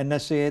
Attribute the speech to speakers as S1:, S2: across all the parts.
S1: NSA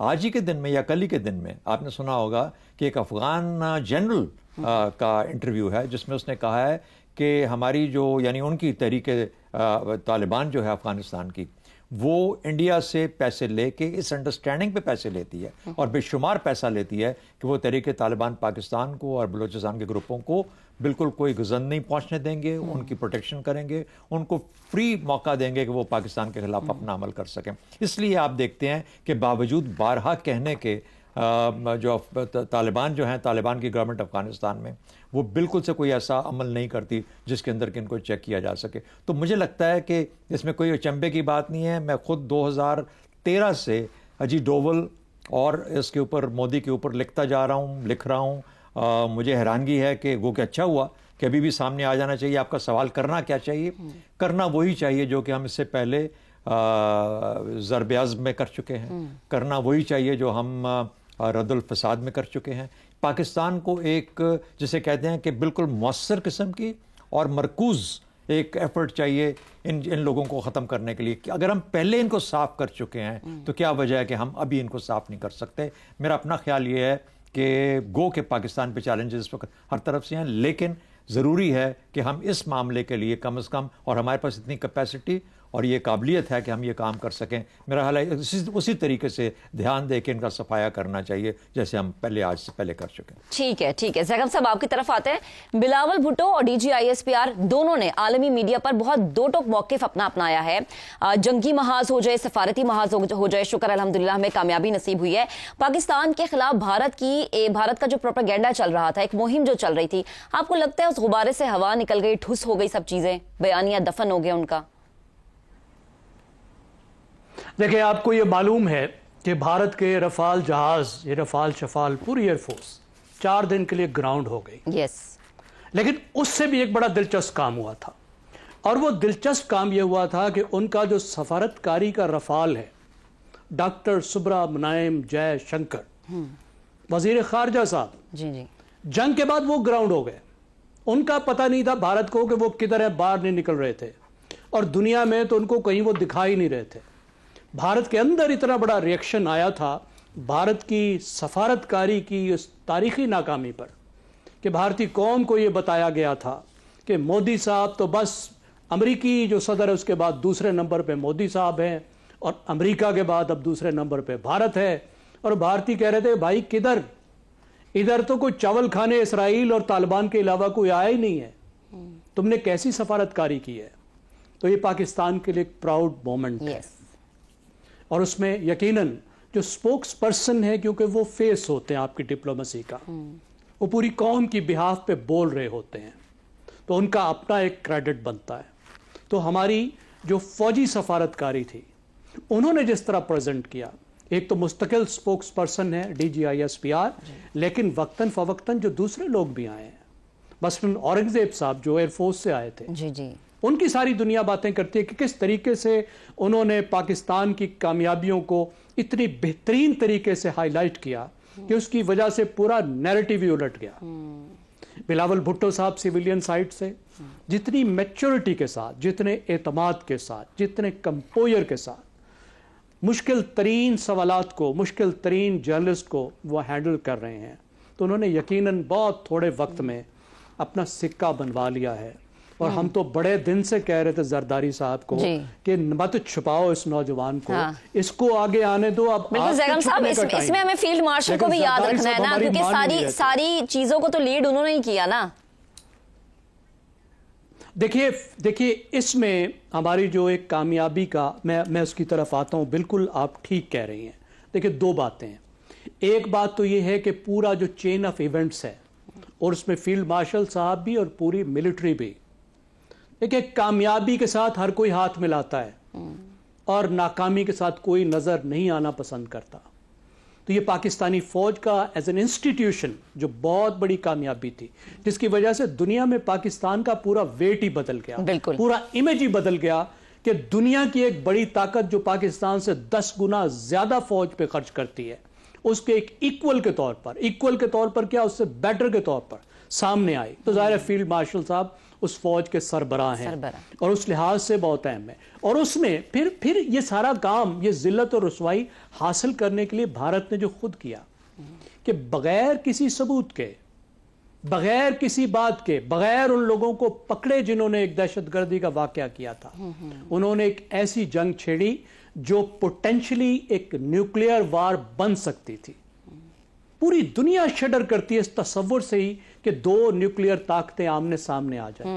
S1: آج ہی کے دن میں یا کل ہی کے دن میں آپ نے سنا ہوگا کہ ایک افغان جنرل کا انٹرویو ہے جس میں اس نے کہا ہے کہ ہماری جو یعنی ان کی تحریک طالبان جو ہے افغانستان کی وہ انڈیا سے پیسے لے کے اس انڈرسٹینڈنگ پہ پیسے لیتی ہے اور بے شمار پیسہ لیتی ہے کہ وہ تحریک طالبان پاکستان کو اور بلوچستان کے گروپوں کو بالکل کوئی گزند نہیں پہنچنے دیں گے, ان کی پروٹیکشن کریں گے, ان کو فری موقع دیں گے کہ وہ پاکستان کے خلاف اپنا عمل کر سکیں. اس لیے آپ دیکھتے ہیں کہ باوجود بارہا کہنے کے جو طالبان جو ہیں, طالبان کی گورنمنٹ افغانستان میں وہ بالکل سے کوئی ایسا عمل نہیں کرتی جس کے اندر کہ ان کو چیک کیا جا سکے. تو مجھے لگتا ہے کہ اس میں کوئی اچنبے کی بات نہیں ہے. میں خود 2013 سے اجیت ڈوول اور اس کے اوپر مودی کے اوپر لکھ رہا ہوں. مجھے حیرانگی ہے کہ وہ کہ اچھا ہوا کہ ابھی بھی سامنے آ جانا چاہیے. آپ کا سوال کرنا کیا چاہیے؟ کرنا وہی چاہیے جو کہ ہم اس سے پہلے ضرب عزم میں کر چکے ہیں. کرنا وہی چاہیے جو ہم رد الفساد میں کر چکے ہیں. پاکستان کو ایک جسے کہتے ہیں کہ بالکل مؤثر قسم کی اور مرکوز ایک ایفرٹ چاہیے ان لوگوں کو ختم کرنے کے لیے. اگر ہم پہلے ان کو صاف کر چکے ہیں تو کیا وجہ ہے کہ ہم ابھی ان کو صاف نہیں کر سکتے؟ میرا اپنا خیال یہ ہے کہ گو کہ پاکستان پہ چیلنجز اس وقت ہر طرف سے ہیں, لیکن ضروری ہے کہ ہم اس معاملے کے لیے کم از کم, اور ہمارے پاس اتنی کیپیسٹی اور یہ قابلیت ہے کہ ہم یہ کام کر سکیں. میرا خیال ہے اسی طریقے سے دھیان دے کے ان کا صفایا کرنا چاہیے جیسے ہم آج سے پہلے کر چکے ہیں.
S2: ٹھیک ہے زیغم صاحب آپ کی طرف آتے ہیں. بلاول بھٹو اور DGISPR دونوں نے عالمی میڈیا پر بہت دو ٹوک موقف اپنایا ہے. جنگی محاذ ہو جائے, سفارتی محاذ ہو جائے, شکر الحمدللہ ہمیں کامیابی نصیب ہوئی ہے. پاکستان کے خلاف بھارت کا جو پروپیگنڈا چل رہا تھا, ایک مہم جو چل رہی تھی, آپ کو لگتا ہے اس غبارے سے ہوا نکل گئی, ٹھس ہو گئی, سب چیزیں بیانیہ دفن ہو گیا ان کا؟
S3: دیکھیں, آپ کو یہ معلوم ہے کہ بھارت کے رفال جہاز, یہ رفال شفال پوری ایئر فورس 4 دن کے لیے گراؤنڈ ہو گئی. لیکن اس سے بھی ایک بڑا دلچسپ کام ہوا تھا, اور وہ دلچسپ کام یہ ہوا تھا کہ ان کا جو سفارتکاری کا رفال ہے, ڈاکٹر سبرامنائم جے شنکر وزیر خارجہ صاحب, جنگ کے بعد وہ گراؤنڈ ہو گئے. ان کا پتہ نہیں تھا بھارت کو کہ وہ کدھر ہے, باہر نہیں نکل رہے تھے, اور دنیا میں تو ان کو کہیں وہ دکھائی نہیں رہے تھے. بھارت کے اندر اتنا بڑا ریئیکشن آیا تھا بھارت کی سفارتکاری کی اس تاریخی ناکامی پر کہ بھارتی قوم کو یہ بتایا گیا تھا کہ مودی صاحب تو بس امریکی جو صدر ہے اس کے بعد دوسرے نمبر پہ مودی صاحب ہیں, اور امریکہ کے بعد اب دوسرے نمبر پہ بھارت ہے. اور بھارتی کہہ رہے تھے بھائی کدھر, ادھر تو کوئی چاول کھانے اسرائیل اور طالبان کے علاوہ کوئی آیا ہی نہیں ہے, تم نے کیسی سفارتکاری کی ہے. تو یہ پاکستان کے لیے ایک پراؤڈ مومنٹ ہے, اور اس میں یقیناً جو سپوکس پرسن ہے, کیونکہ وہ فیس ہوتے ہیں آپ کی ڈپلومیسی کا, وہ پوری قوم کی بہاف پہ بول رہے ہوتے ہیں, تو ان کا اپنا ایک کریڈٹ بنتا ہے. تو ہماری جو فوجی سفارتکاری تھی انہوں نے جس طرح پریزنٹ کیا, ایک تو مستقل سپوکس پرسن ہے DGISPR, لیکن وقتاً فوقتاً جو دوسرے لوگ بھی آئے ہیں, مثلاً اورنگزیب صاحب جو ایئر فورس سے آئے تھے, ان کی ساری دنیا باتیں کرتی ہے کہ کس طریقے سے انہوں نے پاکستان کی کامیابیوں کو اتنی بہترین طریقے سے ہائی لائٹ کیا کہ اس کی وجہ سے پورا نیریٹیو ہی الٹ گیا. بلاول بھٹو صاحب سیویلین سائٹ سے جتنی میچورٹی کے ساتھ, جتنے اعتماد کے ساتھ, جتنے کمپوئر کے ساتھ مشکل ترین سوالات کو, مشکل ترین جرنلسٹ کو وہ ہینڈل کر رہے ہیں, تو انہوں نے یقیناً بہت تھوڑے وقت میں اپنا سکہ بنوا لیا ہے. اور ہم تو بڑے دن سے کہہ رہے تھے زرداری صاحب کو کہ مت چھپاؤ اس نوجوان کو, اس کو آگے آنے دو. اب
S2: زیغم صاحب اس میں ہمیں فیلڈ مارشل کو بھی یاد رکھنا ہے نا, کیونکہ ساری چیزوں کو تو لیڈ انہوں نے ہی کیا نا.
S3: دیکھیے اس میں ہماری جو ایک کامیابی کا, میں اس کی طرف آتا ہوں, بالکل آپ ٹھیک کہہ رہی ہیں. دیکھیے دو باتیں ہیں. ایک بات تو یہ ہے کہ پورا جو چین آف ایونٹس ہے, اور اس میں فیلڈ مارشل صاحب بھی اور پوری ملٹری بھی, دیکھیں کامیابی کے ساتھ ہر کوئی ہاتھ ملاتا ہے اور ناکامی کے ساتھ کوئی نظر نہیں آنا پسند کرتا. تو یہ پاکستانی فوج کا ایز این انسٹیٹیوشن جو بہت بڑی کامیابی تھی, جس کی وجہ سے دنیا میں پاکستان کا پورا ویٹ ہی بدل گیا, پورا امیج ہی بدل گیا, کہ دنیا کی ایک بڑی طاقت جو پاکستان سے 10 گنا زیادہ فوج پہ خرچ کرتی ہے, اس کے ایک ایکول کے طور پر کیا, اس سے بیٹر کے طور پر سامنے آئی. تو ظاہر ہے فیلڈ مارشل صاحب اس فوج کے سربراہ ہیں اور اس لحاظ سے بہت اہم ہے. اور اس میں پھر یہ سارا کام، یہ ذلت اور رسوائی حاصل کرنے کے لیے بھارت نے جو خود کیا کہ بغیر کسی ثبوت کے، بغیر کسی بات کے، بغیر ان لوگوں کو پکڑے جنہوں نے ایک دہشت گردی کا واقعہ کیا تھا، انہوں نے ایک ایسی جنگ چھیڑی جو پوٹینشلی ایک نیوکلیئر وار بن سکتی تھی. پوری دنیا شڈر کرتی ہے اس تصور سے ہی کہ دو نیوکلیئر طاقتیں آمنے سامنے آ جائیں،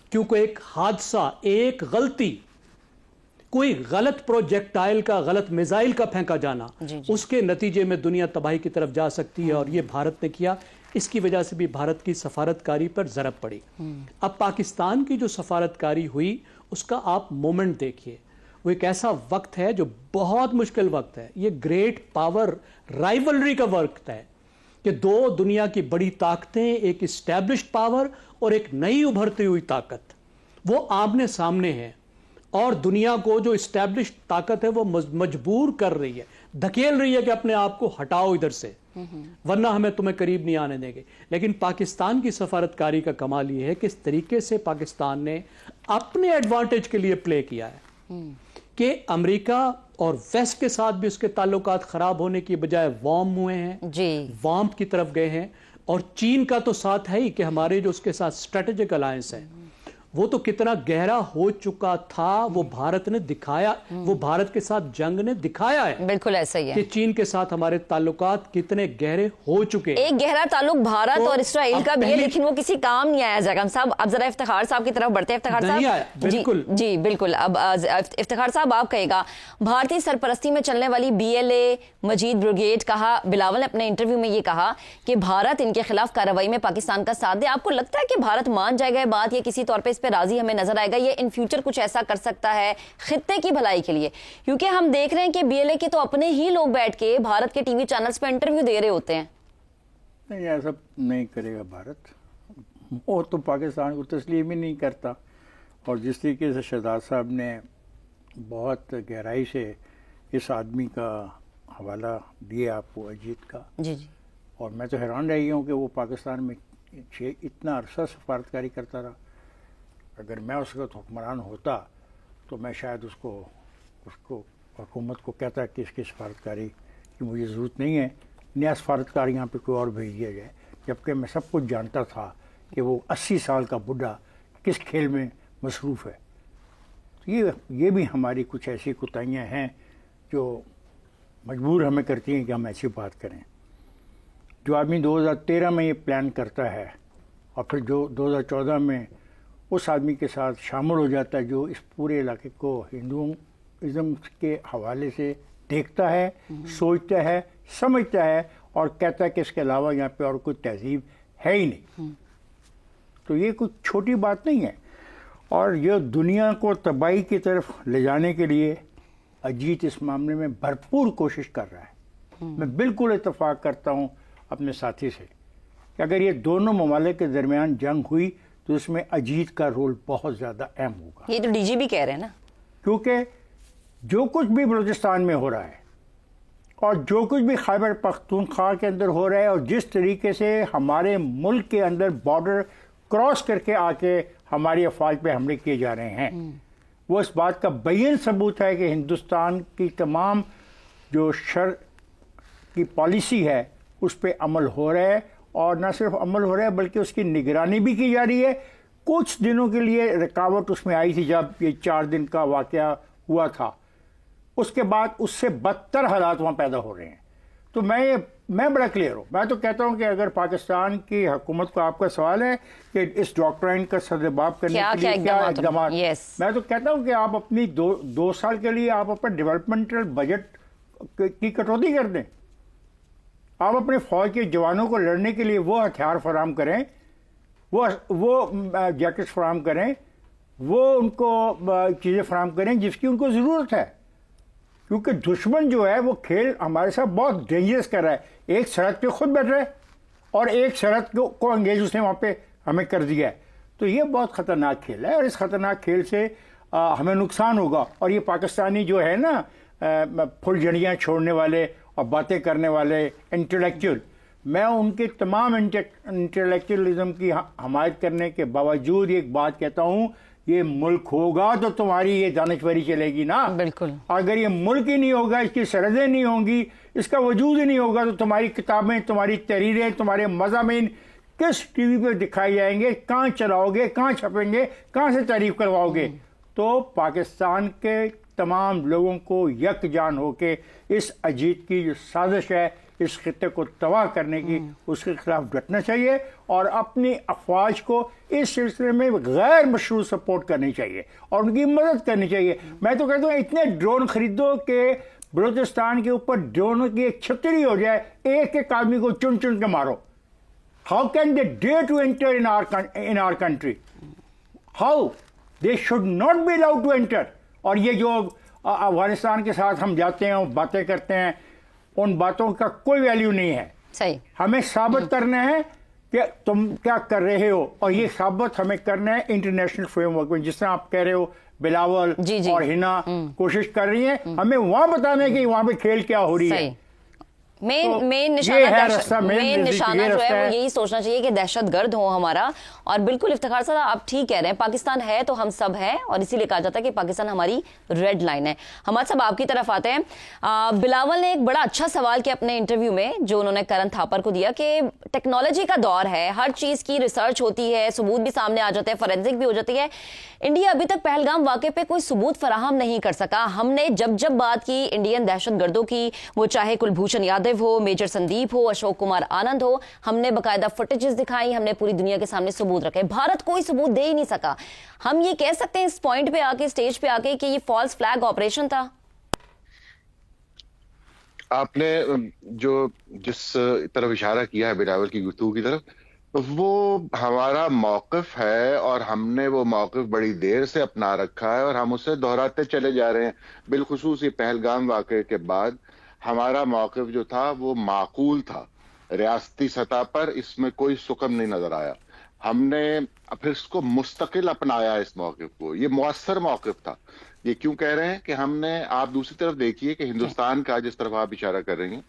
S3: کیونکہ ایک حادثہ، ایک غلطی، کوئی غلط پروجیکٹائل کا، غلط میزائل کا پھینکا جانا، اس کے نتیجے میں دنیا تباہی کی طرف جا سکتی ہے. اور یہ بھارت نے کیا. اس کی وجہ سے بھی بھارت کی سفارتکاری پر ضرب پڑی. اب پاکستان کی جو سفارتکاری ہوئی اس کا آپ مومنٹ دیکھیے. وہ ایک ایسا وقت ہے جو بہت مشکل وقت ہے. یہ گریٹ پاور رائیولری کا وقت ہے کہ دو دنیا کی بڑی طاقتیں، ایک اسٹیبلشڈ پاور اور ایک نئی ابھرتی ہوئی طاقت، وہ آمنے سامنے ہیں. اور دنیا کو جو اسٹیبلشڈ طاقت ہے وہ مجبور کر رہی ہے، دھکیل رہی ہے کہ اپنے آپ کو ہٹاؤ ادھر سے، ورنہ ہمیں تمہیں قریب نہیں آنے دیں گے. لیکن پاکستان کی سفارتکاری کا کمال یہ ہے کہ اس طریقے سے پاکستان نے اپنے ایڈوانٹیج کے لیے پلے کیا ہے کہ امریکہ اور ویسٹ کے ساتھ بھی اس کے تعلقات خراب ہونے کی بجائے وارم ہوئے ہیں، وارم کی طرف گئے ہیں. اور چین کا تو ساتھ ہے ہی کہ ہمارے جو اس کے ساتھ اسٹریٹجک الائنس ہے وہ تو کتنا گہرا ہو چکا تھا، وہ بھارت نے دکھایا، وہ بھارت کے ساتھ جنگ نے دکھایا ہے.
S2: بالکل ایسا ہی ہے
S3: کہ چین کے ساتھ ہمارے تعلقات کتنے گہرے ہو چکے.
S2: ایک گہرا تعلق بھارت اور اسرائیل کا بھی ہے، لیکن وہ کسی کام نہیں آیا. جگم صاحب اب ذرا افتخار صاحب کی طرف بڑھتے ہیں. افتخار صاحب
S3: بالکل
S2: جی بالکل. اب افتخار صاحب آپ کہے گا، بھارتی سرپرستی میں چلنے والی BLA مجید بریگیڈ، کہا بلاول نے اپنے انٹرویو میں یہ کہا کہ بھارت ان کے خلاف کارروائی میں پاکستان کا ساتھ دے. آپ کو لگتا ہے کہ بھارت مان جائے گا بات، یہ کسی طور پہ اس پہ راضی ہمیں نظر آئے گا، یہ ان فیوچر کچھ ایسا کر سکتا ہے خطے کی بھلائی کے لیے؟ کیونکہ ہم دیکھ رہے ہیں کہ BLA کے تو اپنے ہی لوگ بیٹھ کے بھارت کے ٹی وی چینلز پہ انٹرویو دے رہے ہوتے ہیں.
S4: نہیں، ایسا نہیں کرے گا بھارت. وہ تو پاکستان کو تسلیم ہی نہیں کرتا. اور جس طریقے سے شہزاد صاحب نے بہت گہرائی سے اس آدمی کا حوالہ دیا آپ کو، اجیت کا،
S2: جی
S4: اور میں تو حیران رہی ہوں کہ وہ پاکستان میں اتنا عرصہ سفارتکاری کرتا رہا. اگر میں اس وقت حکمران ہوتا تو میں شاید اس کو حکومت کو کہتا کہ اس کی سفارتکاری کی مجھے ضرورت نہیں ہے، نیا سفارتکار یہاں پہ کوئی اور بھیج دیا جائے. جبکہ میں سب کچھ جانتا تھا کہ وہ 80 سال کا بڈھا کس کھیل میں مصروف ہے. یہ بھی ہماری کچھ ایسی کوتاہیاں ہیں جو مجبور ہمیں کرتی ہیں کہ ہم ایسی بات کریں. جو آدمی 2013 میں یہ پلان کرتا ہے اور پھر جو 2014 میں اس آدمی کے ساتھ شامل ہو جاتا ہے جو اس پورے علاقے کو ہندوازم کے حوالے سے دیکھتا ہے، سوچتا ہے، سمجھتا ہے اور کہتا ہے کہ اس کے علاوہ یہاں پہ اور کوئی تہذیب ہے ہی نہیں، تو یہ کوئی چھوٹی بات نہیں ہے. اور یہ دنیا کو تباہی کی طرف لے جانے کے لیے اجیت اس معاملے میں بھرپور کوشش کر رہا ہے. میں بالکل اتفاق کرتا ہوں اپنے ساتھی سے کہ اگر یہ دونوں ممالک کے درمیان جنگ ہوئی تو اس میں اجیت کا رول بہت زیادہ اہم ہوگا.
S2: یہ تو DGP کہہ رہے ہیں نا،
S4: کیونکہ جو کچھ بھی بلوچستان میں ہو رہا ہے اور جو کچھ بھی خیبر پختونخوا کے اندر ہو رہا ہے اور جس طریقے سے ہمارے ملک کے اندر بارڈر کراس کر کے آ کے ہماری افواج پہ حملے کیے جا رہے ہیں، وہ اس بات کا بین ثبوت ہے کہ ہندوستان کی تمام جو شر کی پالیسی ہے اس پہ عمل ہو رہا ہے. اور نہ صرف عمل ہو رہا ہے بلکہ اس کی نگرانی بھی کی جا رہی ہے. کچھ دنوں کے لیے رکاوٹ اس میں آئی تھی جب یہ 4 دن کا واقعہ ہوا تھا، اس کے بعد اس سے بدتر حالات وہاں پیدا ہو رہے ہیں. تو میں بڑا کلیئر ہوں. میں تو کہتا ہوں کہ اگر پاکستان کی حکومت کو آپ کا سوال ہے کہ اس ڈاکٹرائن کا سرباب کرنے کے لیے کیا اقدامات، میں تو کہتا ہوں کہ آپ اپنی 2 سال کے لیے آپ اپنا ڈیولپمنٹل بجٹ کی کٹوتی کر دیں. آپ اپنے فوج کے جوانوں کو لڑنے کے لیے وہ ہتھیار فراہم کریں، وہ جیکٹس فراہم کریں، وہ ان کو چیزیں فراہم کریں جس کی ان کو ضرورت ہے. کیونکہ دشمن جو ہے وہ کھیل ہمارے ساتھ بہت ڈینجرس کر رہا ہے. ایک سرحد پہ خود بیٹھ رہا ہے اور ایک سرحد کو انگیز اس نے وہاں پہ ہمیں کر دیا ہے. تو یہ بہت خطرناک کھیل ہے اور اس خطرناک کھیل سے ہمیں نقصان ہوگا. اور یہ پاکستانی جو ہے نا پھل جھڑیاں چھوڑنے والے اور باتیں کرنے والے انٹلیکچوئل، میں ان کے تمام انٹلیکچوئلزم کی حمایت کرنے کے باوجود ایک بات کہتا ہوں، یہ ملک ہوگا تو تمہاری یہ دانشوری چلے گی نا.
S2: بالکل.
S4: اگر یہ ملک ہی نہیں ہوگا، اس کی سرحدیں نہیں ہوں گی، اس کا وجود ہی نہیں ہوگا، تو تمہاری کتابیں، تمہاری تحریریں، تمہارے مضامین کس ٹی وی پہ دکھائے جائیں گے، کہاں چلاؤ گے، کہاں چھپیں گے، کہاں سے تعریف کرواؤ گے؟ تو پاکستان کے تمام لوگوں کو یکجان ہو کے اس اجیت کی جو سازش ہے اس خطے کو تباہ کرنے کی، اس کے خلاف ڈٹنا چاہیے اور اپنی افواج کو اس سلسلے میں غیر مشروع سپورٹ کرنی چاہیے اور ان کی مدد کرنی چاہیے. میں تو کہتا ہوں اتنے ڈرون خریدو کہ بلوچستان کے اوپر ڈرونوں کی ایک چھتری ہو جائے، ایک ایک آدمی کو چن چن کے مارو. How can they dare to enter in our country? How? They should not be allowed to enter. اور یہ جو افغانستان کے ساتھ ہم جاتے ہیں اور باتیں کرتے ہیں، ان باتوں کا کوئی ویلیو نہیں ہے.
S2: صحیح.
S4: ہمیں ثابت کرنا ہے کہ تم کیا کر رہے ہو، اور یہ ثابت ہمیں کرنا ہے انٹرنیشنل فریم ورک میں. جس طرح آپ کہہ رہے ہو بلاول اور ہنا کوشش کر رہی ہیں، ہمیں وہاں بتانا ہے کہ وہاں پہ کھیل کیا ہو رہی ہے.
S2: مین نشانہ جو ہے وہ یہی سوچنا چاہیے کہ دہشت گرد ہو ہمارا. اور بالکل افتخار صاحب آپ ٹھیک کہہ رہے ہیں، پاکستان ہے تو ہم سب ہیں، اور اسی لیے کہا جاتا ہے کہ پاکستان ہماری ریڈ لائن ہے. حماد صاحب آپ کی طرف آتے ہیں. بلاول نے ایک بڑا اچھا سوال کیا اپنے انٹرویو میں جو انہوں نے کرن تھاپر کو دیا کہ ٹیکنالوجی کا دور ہے، ہر چیز کی ریسرچ ہوتی ہے، ثبوت بھی سامنے آ جاتے ہیں، فورینسک بھی ہو جاتی ہے. انڈیا ابھی تک پہلگام واقعے پہ کوئی ثبوت فراہم نہیں کر سکا. ہم نے جب بات کی انڈین دہشت گردوں کی، وہ چاہے کلبھوشن یادو ہو، میجر سندیپ ہو، اشوک کمار آنند ہو، ہم نے باقاعدہ فوٹیجز دکھائی، ہم نے پوری دنیا کے سامنے ثبوت رکھے. بھارت کوئی ثبوت دے ہی نہیں سکا. ہم یہ کہہ سکتے ہیں اس پوائنٹ پہ آ کے، اسٹیج پہ آ کے، کہ یہ فالس فلیگ آپریشن تھا.
S5: آپ نے جو جس طرف اشارہ کیا ہے بلاول کی گفتگو کی طرف، وہ ہمارا موقف ہے اور ہم نے وہ موقف بڑی دیر سے اپنا رکھا ہے اور ہم اسے دہراتے چلے جا رہے ہیں. بالخصوص یہ پہلگام واقعے کے بعد ہمارا موقف جو تھا وہ معقول تھا. ریاستی سطح پر اس میں کوئی سکم نہیں نظر آیا. ہم نے پھر اس کو مستقل اپنایا، اس موقف کو. یہ مؤثر موقف تھا. یہ کیوں کہہ رہے ہیں کہ ہم نے، آپ دوسری طرف دیکھیے کہ ہندوستان کا، جس طرف آپ اشارہ کر رہی ہیں،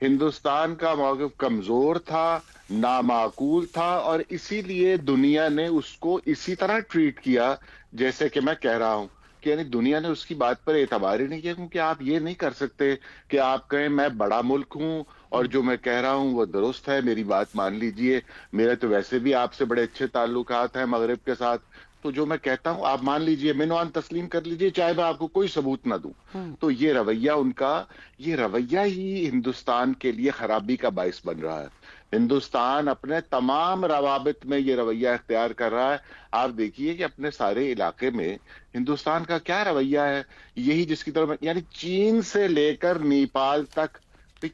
S5: ہندوستان کا موقف کمزور تھا، نامعقول تھا، اور اسی لیے دنیا نے اس کو اسی طرح ٹریٹ کیا جیسے کہ میں کہہ رہا ہوں کہ یعنی دنیا نے اس کی بات پر اعتبار ہی نہیں کیا. کیونکہ آپ یہ نہیں کر سکتے کہ آپ کہیں میں بڑا ملک ہوں اور جو میں کہہ رہا ہوں وہ درست ہے، میری بات مان لیجئے، میرے تو ویسے بھی آپ سے بڑے اچھے تعلقات ہیں مغرب کے ساتھ، تو جو میں کہتا ہوں آپ مان لیجئے، منوان تسلیم کر لیجئے، چاہے میں آپ کو کوئی ثبوت نہ دوں. تو یہ رویہ ان کا، یہ رویہ ہی ہندوستان کے لیے خرابی کا باعث بن رہا ہے. ہندوستان اپنے تمام روابط میں یہ رویہ اختیار کر رہا ہے. آپ دیکھیے کہ اپنے سارے علاقے میں ہندوستان کا کیا رویہ ہے، یہی جس کی طرف، یعنی چین سے لے کر نیپال تک.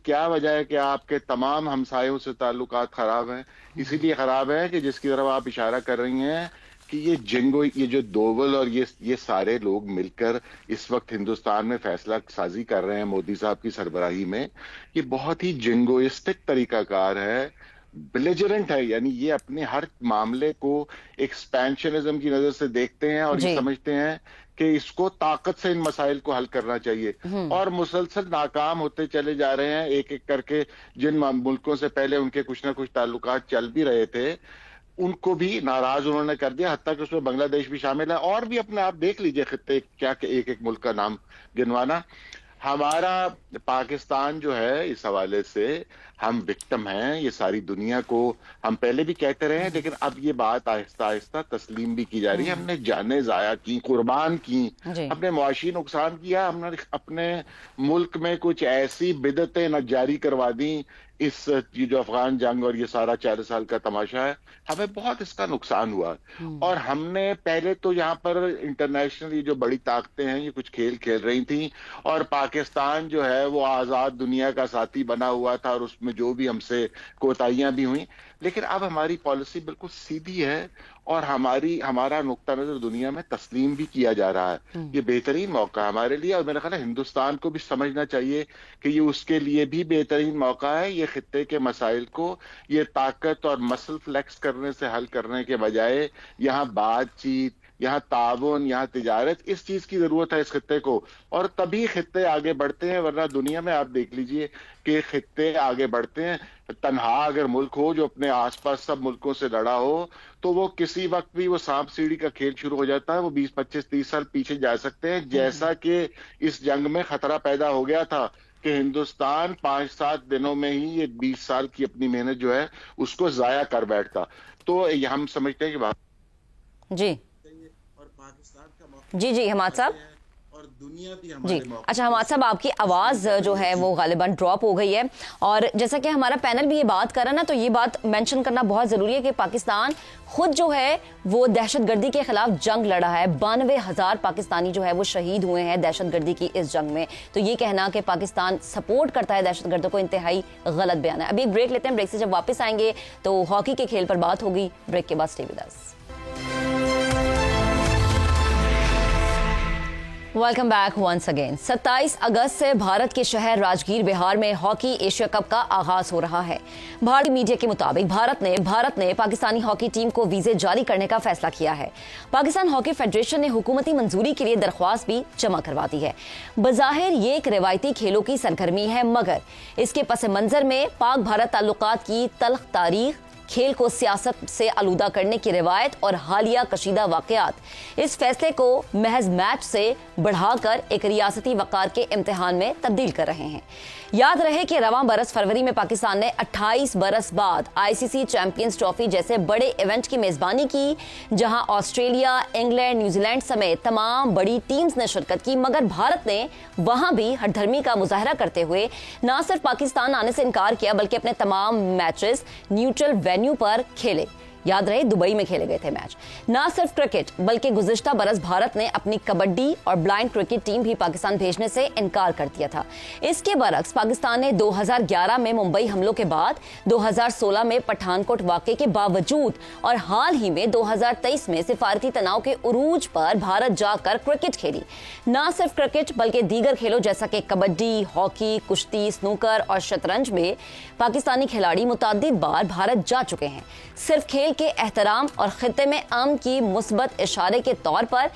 S5: کیا وجہ ہے کہ آپ کے تمام ہمسایوں سے تعلقات خراب ہیں؟ اسی لیے خراب ہے کہ جس کی طرف آپ اشارہ کر رہی ہیں کہ یہ جنگو، یہ جو دوول اور یہ سارے لوگ مل کر اس وقت ہندوستان میں فیصلہ سازی کر رہے ہیں مودی صاحب کی سربراہی میں، یہ بہت ہی جنگوئسٹک طریقہ کار ہے، بلیجرنٹ ہے. یعنی یہ اپنے ہر معاملے کو ایکسپینشنزم کی نظر سے دیکھتے ہیں اور یہ سمجھتے ہیں کہ اس کو طاقت سے ان مسائل کو حل کرنا چاہیے، اور مسلسل ناکام ہوتے چلے جا رہے ہیں ایک ایک کر کے. جن ملکوں سے پہلے ان کے کچھ نہ کچھ تعلقات چل بھی رہے تھے ان کو بھی ناراض انہوں نے کر دیا، حتیٰ کہ اس میں بنگلہ دیش بھی شامل ہے، اور بھی اپنے آپ دیکھ لیجئے خطے کیا کہ ایک ایک ملک کا نام گنوانا. ہمارا پاکستان جو ہے اس حوالے سے ہم وکٹم ہیں، یہ ساری دنیا کو ہم پہلے بھی کہتے رہے ہیں، لیکن اب یہ بات آہستہ آہستہ تسلیم بھی کی جا رہی ہے. ہم نے جانیں ضائع کی، قربان کی، ہم نے معاشی نقصان کیا، ہم نے اپنے ملک میں کچھ ایسی بدعتیں نہ جاری کروا دیں. اس جو افغان جنگ اور یہ سارا 40 سال کا تماشا ہے، ہمیں بہت اس کا نقصان ہوا. اور ہم نے پہلے تو یہاں پر انٹرنیشنل یہ جو بڑی طاقتیں ہیں یہ کچھ کھیل کھیل رہی تھیں، اور پاکستان جو ہے وہ آزاد دنیا کا ساتھی بنا ہوا تھا، اور اس میں جو بھی ہم سے کوتاہیاں بھی ہوئیں. لیکن اب ہماری پالیسی بالکل سیدھی ہے اور ہمارا نقطہ نظر دنیا میں تسلیم بھی کیا جا رہا ہے. یہ بہترین موقع ہے ہمارے لیے، اور میرا خیال ہے ہندوستان کو بھی سمجھنا چاہیے کہ یہ اس کے لیے بھی بہترین موقع ہے. یہ خطے کے مسائل کو یہ طاقت اور مسل فلیکس کرنے سے حل کرنے کے بجائے یہاں بات چیت، یہاں تعاون, یہاں تجارت, اس چیز کی ضرورت ہے اس خطے کو, اور تبھی خطے آگے بڑھتے ہیں. ورنہ دنیا میں آپ دیکھ لیجئے کہ خطے آگے بڑھتے ہیں, تنہا اگر ملک ہو جو اپنے آس پاس سب ملکوں سے لڑا ہو تو وہ کسی وقت بھی وہ سانپ سیڑھی کا کھیل شروع ہو جاتا ہے, وہ 20, 25, 30 سال پیچھے جا سکتے ہیں. جیسا کہ اس جنگ میں خطرہ پیدا ہو گیا تھا کہ ہندوستان 5-7 دنوں میں ہی یہ 20 سال کی اپنی محنت جو ہے اس کو ضائع کر بیٹھتا. تو ہم سمجھتے ہیں کہ
S2: جی
S6: اور پاکستان کا موقع
S2: جی حماد صاحب,
S6: اور دنیا بھی
S2: جی
S6: ہمارے موقع.
S2: اچھا حماد صاحب, آپ کی آواز جو ہے وہ غالباً ڈراپ ہو گئی ہے, اور جیسا کہ ہمارا پینل بھی یہ بات کر رہا ہے نا, تو یہ بات مینشن کرنا بہت ضروری ہے کہ پاکستان خود جو ہے وہ دہشت گردی کے خلاف جنگ لڑا ہے. 92,000 پاکستانی جو ہے وہ شہید ہوئے ہیں دہشت گردی کی اس جنگ میں. تو یہ کہنا کہ پاکستان سپورٹ کرتا ہے دہشت گردوں کو انتہائی غلط بیان ہے. ابھی ایک بریک لیتے ہیں, بریک سے جب واپس آئیں گے تو ہاکی کے کھیل پر بات ہوگی. بریک کے بعد stay with us. Welcome back once again. 27 اگست سے بھارت کے شہر راجگیر بہار میں ہاکی ایشیا کپ کا آغاز ہو رہا ہے. بھارتی میڈیا کے مطابق بھارت نے پاکستانی ہاکی ٹیم کو ویزے جاری کرنے کا فیصلہ کیا ہے. پاکستان ہاکی فیڈریشن نے حکومتی منظوری کے لیے درخواست بھی جمع کروا دی ہے. بظاہر یہ ایک روایتی کھیلوں کی سرگرمی ہے, مگر اس کے پس منظر میں پاک بھارت تعلقات کی تلخ تاریخ, کھیل کو سیاست سے آلودہ کرنے کی روایت اور حالیہ کشیدہ واقعات اس فیصلے کو محض میچ سے بڑھا کر ایک ریاستی وقار کے امتحان میں تبدیل کر رہے ہیں. یاد رہے کہ رواں برس فروری میں پاکستان نے 28 برس بعد ICC چیمپئنز ٹرافی جیسے بڑے ایونٹ کی میزبانی کی, جہاں آسٹریلیا, انگلینڈ, نیوزی لینڈ سمیت تمام بڑی ٹیمز نے شرکت کی. مگر بھارت نے وہاں بھی ہٹ دھرمی کا مظاہرہ کرتے ہوئے نہ صرف پاکستان آنے سے انکار کیا بلکہ اپنے تمام میچز نیوٹرل وینیو پر کھیلے. یاد رہے دبئی میں کھیلے گئے تھے میچ. نہ صرف کرکٹ بلکہ گزشتہ برس بھارت نے اپنی کبڈی اور بلائنڈ کرکٹ ٹیم بھی پاکستان بھیجنے سے انکار کر دیا تھا. اس کے برعکس پاکستان نے 2011 میں ممبئی حملوں کے بعد, 2016 میں پٹھان کوٹ واقعے کے باوجود اور حال ہی میں 2023 میں سفارتی تناؤ کے عروج پر بھارت جا کر کرکٹ کھیلی. نہ صرف کرکٹ بلکہ دیگر کھیلوں جیسا کہ کبڈی, ہاکی, کشتی, سنوکر اور شطرنج میں پاکستانی کھلاڑی متعدد بار بھارت جا چکے ہیں. صرف کھیل کے احترام اور خطے میں امن کی مثبت اشارے کے طور پر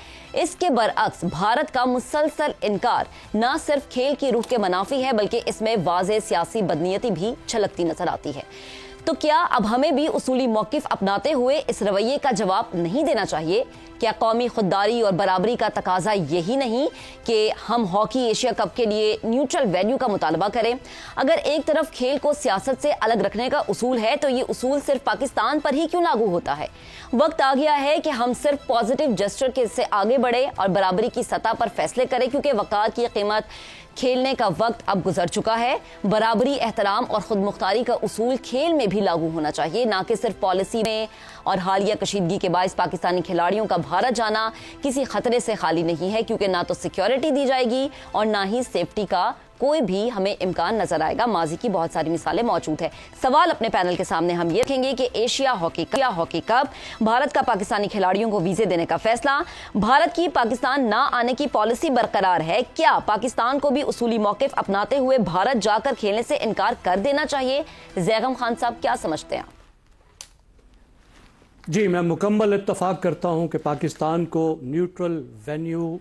S2: اس کے برعکس بھارت کا مسلسل انکار نہ صرف کھیل کی روح کے منافی ہے بلکہ اس میں واضح سیاسی بدنیتی بھی چھلکتی نظر آتی ہے. تو کیا اب ہمیں بھی اصولی موقف اپناتے ہوئے اس رویے کا جواب نہیں دینا چاہیے؟ کیا قومی خودداری اور برابری کا تقاضا یہی نہیں کہ ہم ہاکی ایشیا کپ کے لیے نیوٹرل وینیو کا مطالبہ کریں؟ اگر ایک طرف کھیل کو سیاست سے الگ رکھنے کا اصول ہے تو یہ اصول صرف پاکستان پر ہی کیوں لاگو ہوتا ہے؟ وقت آ گیا ہے کہ ہم صرف پازیٹیو جسچر کے سے آگے بڑھیں اور برابری کی سطح پر فیصلے کریں, کیونکہ وقار کی قیمت کھیلنے کا وقت اب گزر چکا ہے. برابری, احترام اور خود مختاری کا اصول کھیل میں بھی لاگو ہونا چاہیے, نہ کہ صرف پالیسی میں. اور حالیہ کشیدگی کے باعث پاکستانی کھلاڑیوں کا بھارت جانا کسی خطرے سے خالی نہیں ہے, کیونکہ نہ تو سیکیورٹی دی جائے گی اور نہ ہی سیفٹی کا کوئی بھی ہمیں امکان نظر آئے گا. ماضی کی بہت ساری مثالیں موجود ہیں. سوال اپنے پینل کے سامنے ہم یہ رکھیں گے کہ ایشیا ہاکی کپ, بھارت کا پاکستانی کھلاڑیوں کو ویزے دینے کا فیصلہ, بھارت کی پاکستان نہ آنے کی پالیسی برقرار ہے, کیا پاکستان کو بھی اصولی موقف اپناتے ہوئے بھارت جا کر کھیلنے سے انکار کر دینا چاہیے؟ زیغم خان صاحب کیا سمجھتے ہیں؟
S3: جی, میں مکمل اتفاق کرتا ہوں کہ پاکستان کو نیوٹرل وینیو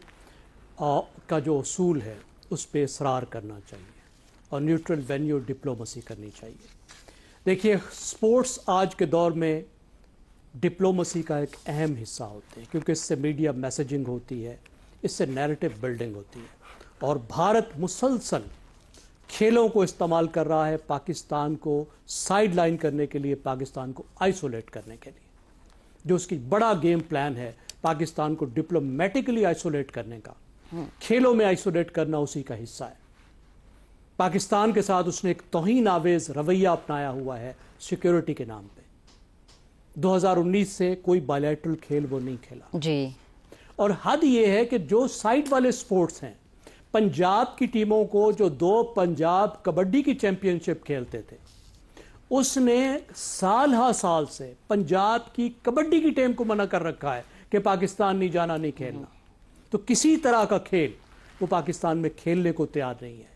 S3: کا جو اصول ہے اس پہ اصرار کرنا چاہیے اور نیوٹرل وینیو ڈپلومسی کرنی چاہیے. دیکھیے, سپورٹس آج کے دور میں ڈپلومسی کا ایک اہم حصہ ہوتے ہیں, کیونکہ اس سے میڈیا میسیجنگ ہوتی ہے, اس سے نیریٹو بلڈنگ ہوتی ہے, اور بھارت مسلسل کھیلوں کو استعمال کر رہا ہے پاکستان کو سائیڈ لائن کرنے کے لیے, پاکستان کو آئسولیٹ کرنے کے لیے. جو اس کی بڑا گیم پلان ہے پاکستان کو ڈپلومیٹکلی آئسولیٹ کرنے کا, کھیلوں میں آئسولیٹ کرنا اسی کا حصہ ہے. پاکستان کے ساتھ اس نے ایک توہین آویز رویہ اپنایا ہوا ہے سیکیورٹی کے نام پہ. 2019 سے کوئی بائیلیٹرل کھیل وہ نہیں کھیلا
S2: جی.
S3: اور حد یہ ہے کہ جو سائٹ والے سپورٹس ہیں, پنجاب کی ٹیموں کو جو 2 پنجاب کبڈی کی چیمپئن شپ کھیلتے تھے, اس نے سال ہا سال سے پنجاب کی کبڈی کی ٹیم کو منع کر رکھا ہے کہ پاکستان نہیں جانا, نہیں کھیلنا. تو کسی طرح کا کھیل وہ پاکستان میں کھیلنے کو تیار نہیں ہے.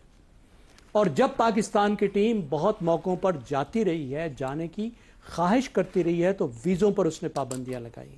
S3: اور جب پاکستان کی ٹیم بہت موقعوں پر جاتی رہی ہے, جانے کی خواہش کرتی رہی ہے, تو ویزوں پر اس نے پابندیاں لگائی ہیں.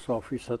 S4: 100%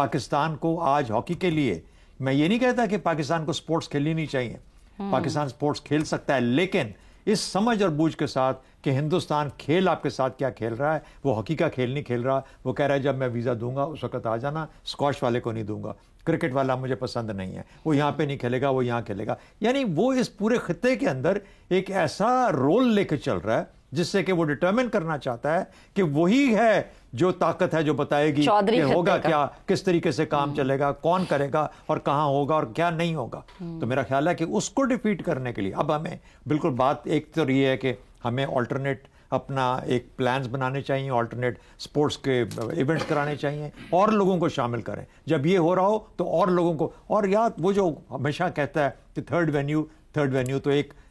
S1: پاکستان کو آج ہاکی کے لیے، میں یہ نہیں کہتا کہ پاکستان کو سپورٹس کھیلنی نہیں چاہیے، پاکستان سپورٹس کھیل سکتا ہے، لیکن اس سمجھ اور بوجھ کے ساتھ کہ ہندوستان کھیل آپ کے ساتھ کیا کھیل رہا ہے، وہ ہاکی کا کھیل نہیں کھیل رہا، وہ کہہ رہا ہے جب میں ویزا دوں گا اس وقت آ جانا، اسکواش والے کو نہیں دوں گا، کرکٹ والا مجھے پسند نہیں ہے، وہ یہاں پہ نہیں کھیلے گا، وہ یہاں کھیلے گا. یعنی وہ اس پورے خطے کے اندر ایک ایسا رول لے کے چل رہا ہے جس سے کہ وہ ڈٹرمن کرنا چاہتا ہے کہ وہی ہے جو طاقت ہے جو بتائے گی کہ ہوگا کیا، کس طریقے سے کام چلے گا، کون کرے گا اور کہاں ہوگا اور کیا نہیں ہوگا. تو میرا خیال ہے کہ اس کو ڈیفیٹ کرنے کے لیے اب ہمیں بالکل بات ایک تو یہ ہے کہ ہمیں آلٹرنیٹ اپنا ایک پلانز بنانے چاہیے، آلٹرنیٹ سپورٹس کے ایونٹس کرانے چاہیے اور لوگوں کو شامل کریں. جب یہ ہو رہا ہو تو اور لوگوں کو، اور یاد وہ جو ہمیشہ کہتا ہے کہ تھرڈ وینیو تو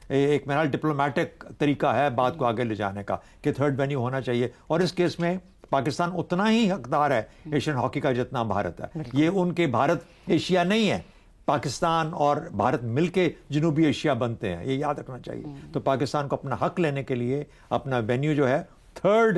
S1: ایک میرا ڈپلومیٹک طریقہ ہے بات کو آگے لے جانے کا کہ تھرڈ وینیو ہونا چاہیے. اور اس کیس میں پاکستان اتنا ہی حقدار ہے ایشین ہاکی کا جتنا بھارت ہے. یہ ان کے بھارت ایشیا نہیں ہے، پاکستان اور بھارت مل کے جنوبی ایشیا بنتے ہیں، یہ یاد رکھنا چاہیے. تو پاکستان کو اپنا حق لینے کے لیے اپنا وینیو جو ہے تھرڈ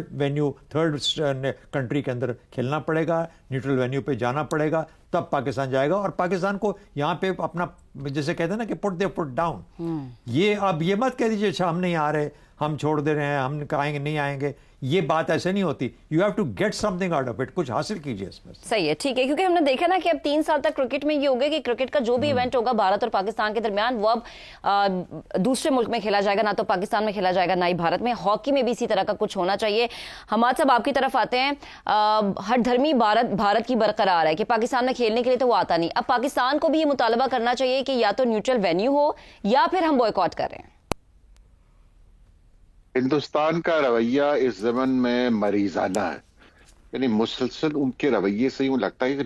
S1: کنٹری کے اندر کھیلنا پڑے گا، نیوٹرل وینیو پہ جانا پڑے گا، تب پاکستان جائے گا. اور پاکستان کو یہاں پہ اپنا جیسے کہتے ہیں نا کہ پٹ دے فٹ ڈاؤن، یہ اب یہ مت کہہ دیجیے اچھا ہم نہیں آ رہے، ہم چھوڑ دے رہے ہیں، ہم آئیں گے نہیں آئیں گے، یہ بات ایسے نہیں ہوتی. You have to get something out of it, کچھ حاصل کیجیے اس میں.
S2: صحیح ہے، ٹھیک ہے، کیونکہ ہم نے دیکھا نا کہ اب 3 سال تک کرکٹ میں یہ ہوگا کہ کرکٹ کا جو بھی ایونٹ ہوگا بھارت اور پاکستان کے درمیان وہ اب دوسرے ملک میں کھیلا جائے گا، نہ تو پاکستان میں کھیلا جائے گا نہ ہی بھارت میں. ہاکی میں بھی اسی طرح کا کچھ ہونا چاہیے. حماد صاحب آپ کی طرف آتے ہیں. ہر دھرمی بھارت کی برقرار ہے کہ پاکستان میں کھیلنے کے لیے تو وہ آتا نہیں. اب پاکستان کو بھی یہ مطالبہ کرنا چاہیے کہ یا تو نیوٹرل وینیو ہو یا پھر ہم بوائیکاٹ کر رہے ہیں.
S5: ہندوستان کا رویہ اس زمن میں مریضانہ ہے، یعنی مسلسل ان کے رویے سے یوں لگتا ہے کہ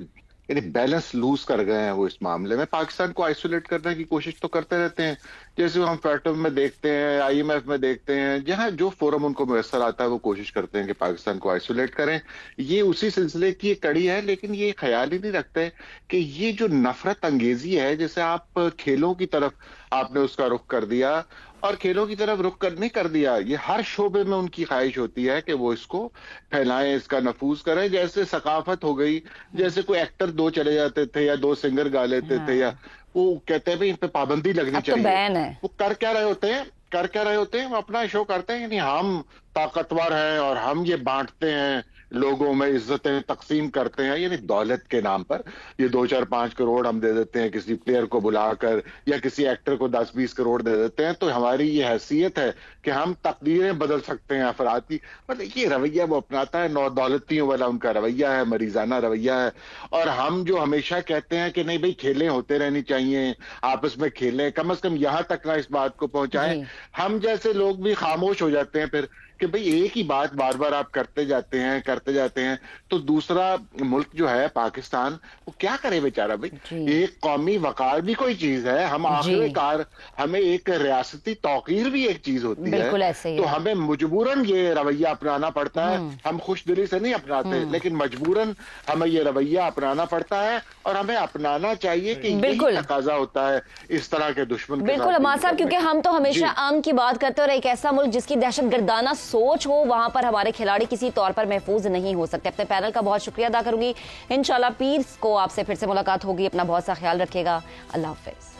S5: یعنی بیلنس لوز کر گئے ہیں وہ اس معاملے میں. پاکستان کو آئسولیٹ کرنے کی کوشش تو کرتے رہتے ہیں، جیسے ہم فیٹو میں دیکھتے ہیں، IMF میں دیکھتے ہیں، جہاں جو فورم ان کو میسر آتا ہے وہ کوشش کرتے ہیں کہ پاکستان کو آئسولیٹ کریں. یہ اسی سلسلے کی ایک کڑی ہے، لیکن یہ خیال ہی نہیں رکھتے کہ یہ جو نفرت انگیزی ہے، جیسے آپ کھیلوں کی طرف آپ نے اس کا رخ کر دیا اور کھیلوں کی طرف رخ نہیں کر دیا، یہ ہر شعبے میں ان کی خواہش ہوتی ہے کہ وہ اس کو پھیلائیں، اس کا نفوذ کریں. جیسے ثقافت ہو گئی، جیسے کوئی ایکٹر 2 چلے جاتے تھے یا 2 سنگر گا لیتے تھے، یا وہ کہتے ہیں ان پہ پابندی لگنی چاہیے. وہ کر کیا رہے ہوتے ہیں وہ اپنا شو کرتے ہیں، یعنی ہم طاقتور ہیں اور ہم یہ بانٹتے ہیں، لوگوں میں عزتیں تقسیم کرتے ہیں، یعنی دولت کے نام پر یہ 2-4-5 کروڑ ہم دے دیتے ہیں کسی پلیئر کو بلا کر، یا کسی ایکٹر کو 10-20 کروڑ دے دیتے ہیں، تو ہماری یہ حیثیت ہے کہ ہم تقدیریں بدل سکتے ہیں افراد کی. مطلب یہ رویہ وہ اپناتا ہے، نو دولتیوں والا ان کا رویہ ہے، مریضانہ رویہ ہے. اور ہم جو ہمیشہ کہتے ہیں کہ نہیں بھائی کھیلیں ہوتے رہنی چاہیے، آپس میں کھیلیں، کم از کم یہاں تک نہ اس بات کو پہنچائیں. ہم جیسے لوگ بھی خاموش ہو جاتے ہیں پھر کہ بھئی ایک ہی بات بار بار آپ کرتے جاتے ہیں تو دوسرا ملک جو ہے پاکستان وہ کیا کرے بیچارہ بھئی. ایک قومی وقار بھی کوئی چیز ہے، ہم آخر کار ہمیں ایک ریاستی توقیر بھی ایک چیز ہوتی ہے، تو ہمیں مجبوراً یہ رویہ اپنانا پڑتا ہے. ہم خوش دلی سے نہیں اپناتے، لیکن مجبوراً ہمیں یہ رویہ اپنانا پڑتا ہے، اور ہمیں اپنانا چاہیے کہ یہی تقاضا ہوتا ہے اس طرح کے دشمن.
S2: بالکل حماد صاحب، کیونکہ ہم تو ہمیشہ امن کی بات کرتے ہیں، اور ایک ایسا ملک جس کی دہشت گردانہ سوچ ہو وہاں پر ہمارے کھلاڑی کسی طور پر محفوظ نہیں ہو سکتے. اپنے پینل کا بہت شکریہ ادا کروں گی. انشاءاللہ پیر کو آپ سے پھر سے ملاقات ہوگی. اپنا بہت سا خیال رکھیے گا. اللہ حافظ.